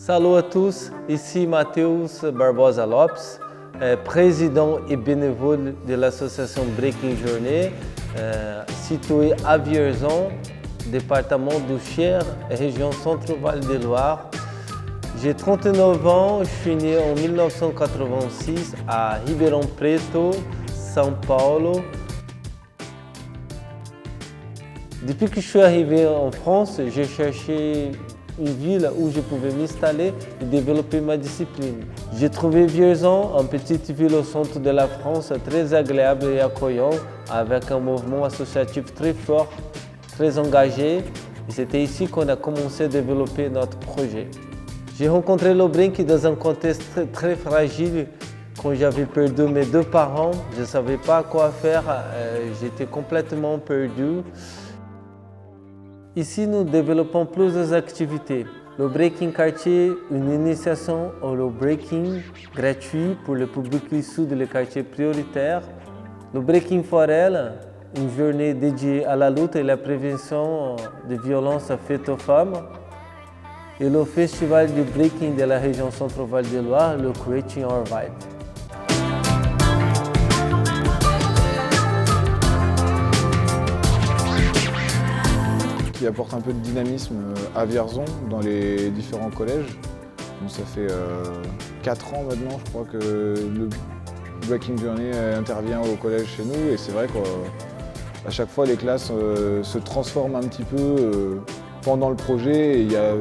Salut à tous, ici Matheus Barbosa Lopes, président et bénévole de l'association Breaking Journey, située à Vierzon, département du Cher, région Centre-Val de Loire. J'ai 39 ans, je suis né en 1986 à Ribeirão Preto, São Paulo. Depuis que je suis arrivé en France, j'ai cherché une ville où je pouvais m'installer et développer ma discipline. J'ai trouvé Vierzon, une petite ville au centre de la France, très agréable et accueillant, avec un mouvement associatif très fort, très engagé. Et c'était ici qu'on a commencé à développer notre projet. J'ai rencontré le break dans un contexte très fragile, quand j'avais perdu mes deux parents. Je ne savais pas quoi faire, j'étais complètement perdu. Ici, nous développons plusieurs activités. Le breaking quartier, une initiation au breaking gratuit pour le public issu des quartiers prioritaires. Le breaking forel, une journée dédiée à la lutte et la prévention des violences faites aux femmes. Et le festival du breaking de la région Centre-Val de Loire, le Creating Our Vibe. Qui apporte un peu de dynamisme à Vierzon dans les différents collèges. Donc ça fait 4 ans maintenant, je crois, que le Breaking Journey intervient au collège chez nous, et c'est vrai qu'à chaque fois les classes se transforment un petit peu pendant le projet, et il y a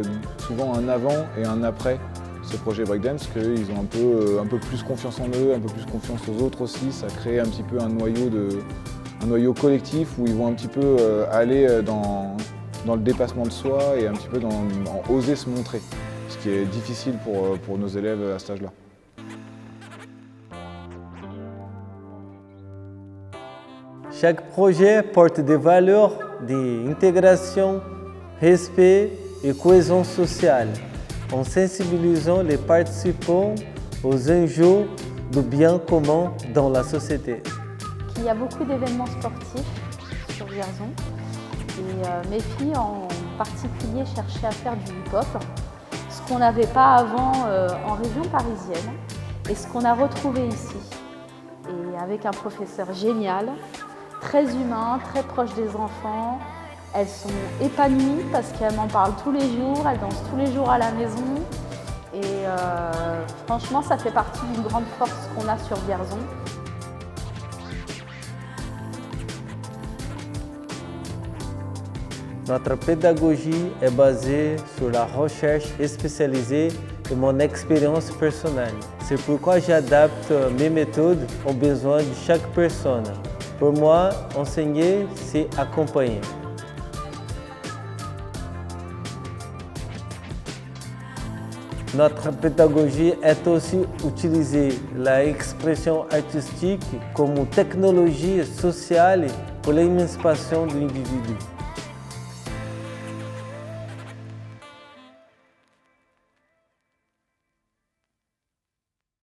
souvent un avant et un après ce projet breakdance, qu'ils ont un peu plus confiance en eux, un peu plus confiance aux autres aussi. Ça crée un petit peu un noyau collectif où ils vont un petit peu aller dans le dépassement de soi et un petit peu dans oser se montrer, ce qui est difficile pour nos élèves à cet âge-là. Chaque projet porte des valeurs d'intégration, respect et cohésion sociale, en sensibilisant les participants aux enjeux du bien commun dans la société. Il y a beaucoup d'événements sportifs sur Vierzon. Et mes filles en particulier cherchaient à faire du hip-hop, ce qu'on n'avait pas avant en région parisienne et ce qu'on a retrouvé ici. Et avec un professeur génial, très humain, très proche des enfants. Elles sont épanouies parce qu'elles m'en parlent tous les jours, elles dansent tous les jours à la maison. Et franchement, ça fait partie d'une grande force qu'on a sur Vierzon. Notre pédagogie est basée sur la recherche spécialisée et mon expérience personnelle. C'est pourquoi j'adapte mes méthodes aux besoins de chaque personne. Pour moi, enseigner, c'est accompagner. Notre pédagogie est aussi utiliser l'expression artistique comme technologie sociale pour l'émancipation de l'individu.